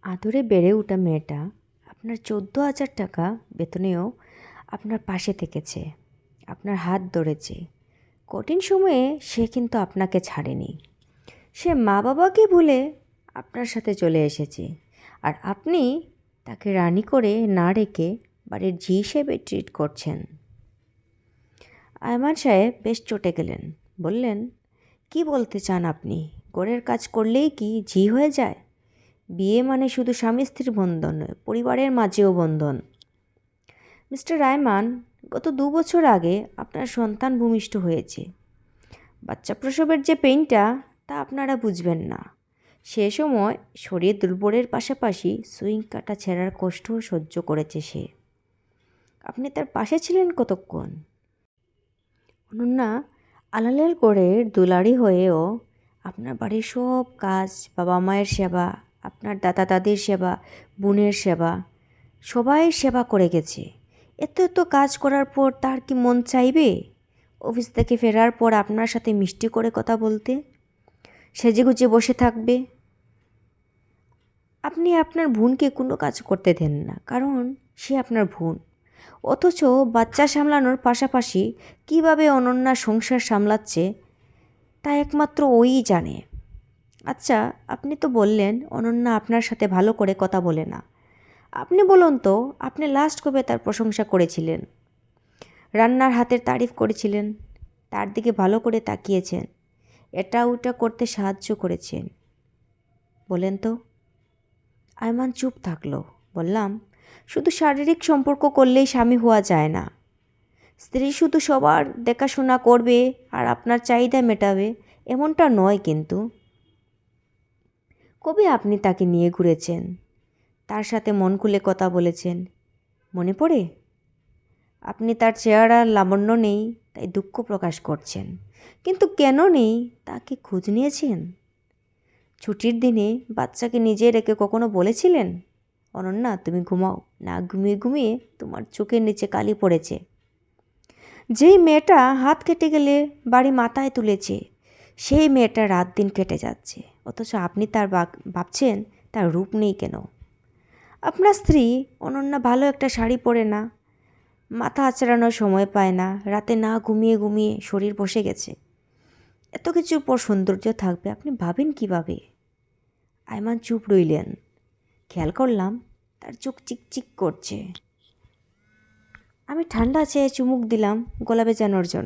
আদরে বেড়ে ওঠা মেয়েটা আপনার 14,000 টাকা বেতনেও আপনার পাশে থেকেছে, আপনার হাত ধরেছে। কঠিন সময়ে সে কিন্তু আপনাকে ছাড়েনি। সে মা বাবাকে ভুলে আপনার সাথে চলে এসেছে, আর আপনি তাকে রানী করে না রেখে বাড়ির ঝি হিসেবে ট্রিট করছেন। আয়মান সাহেব বেশ চটে গেলেন। বললেন, কি বলতে চান আপনি? ঘরের কাজ করলেই কি ঝি হয়ে যায়? বিয়ে মানে শুধু স্বামী স্ত্রীর বন্ধন নয়, পরিবারের মাঝেও বন্ধন। মিস্টার রায়মান, গত 2 বছর আগে আপনার সন্তান ভূমিষ্ঠ হয়েছে। বাচ্চা প্রসবের যে পেইনটা, তা আপনারা বুঝবেন না। সে সময় শরীর দুর্বলের পাশাপাশি সুইং কাটা ছেঁড়ার কষ্টও সহ্য করেছে সে। আপনি তার পাশে ছিলেন কতক্ষণ? অনন্যা আলালের গোড়ের দুলারি হয়েও আপনার বাড়ির সব কাজ, বাবা মায়ের সেবা, আপনার দাদা দাদির সেবা, বোনের সেবা, সবাই সেবা করে গেছে। এত এত কাজ করার পর তার কি মন চাইবে অফিস থেকে ফেরার পর আপনার সাথে মিষ্টি করে কথা বলতে, সেজেগুজে বসে থাকবে? আপনি আপনার বোনকে কোনো কাজ করতে দেন না, কারণ সে আপনার বোন। অথচ বাচ্চা সামলানোর পাশাপাশি কিভাবে অনন্যা সংসার সামলাচ্ছে তা একমাত্র ওই জানে। আচ্ছা, আপনি তো বললেন অনন্যা আপনার সাথে ভালো করে কথা বলে না। আপনি বলুন তো, আপনি লাস্ট কবে তার প্রশংসা করেছিলেন? রান্নার হাতের তারিফ করেছিলেন, তার দিকে ভালো করে তাকিয়েছেন, এটা ওটা করতে সাহায্য করেছেন? বলেন তো। আয়মান চুপ থাকলো। বললাম, শুধু শারীরিক সম্পর্ক করলেই স্বামী হওয়া যায় না। স্ত্রী শুধু সবার দেখাশোনা করবে আর আপনার চাহিদা মেটাবে, এমনটা নয় কিন্তু। কবে আপনি তাকে নিয়ে ঘুরেছেন, তার সাথে মন খুলে কথা বলেছেন? মনে পড়ে? আপনি তার চেহারার লাবণ্য নেই তাই দুঃখ প্রকাশ করছেন, কিন্তু কেন নেই তাকে খোঁজ নিয়েছেন? ছুটির দিনে বাচ্চাকে নিজে রেখে কখনো বলেছিলেন, অনন্যা তুমি ঘুমাও? না ঘুমিয়ে ঘুমিয়ে তোমার চোখের নিচে কালি পড়েছে। যেই মেয়েটা হাত কেটে গেলে বাড়ি মাথায় তুলেছে, সেই মেয়েটা রাত দিন কেটে যাচ্ছে, অথচ আপনি তার ভাবছেন তার রূপ নেই কেন? আপনার স্ত্রী অনন্যা ভালো একটা শাড়ি পরে না, মাথা আঁচড়ানোর সময় পায় না, রাতে না ঘুমিয়ে ঘুমিয়ে শরীর বসে গেছে। এত কিছুর পর সৌন্দর্য থাকবে আপনি ভাবেন কিভাবে? আয়মান চুপ রইলেন। খেয়াল করলাম তার চোখ চিকচিক করছে। আমি ঠান্ডা চেয়ে চুমুক দিলাম গলা ভেজানোর জন্য।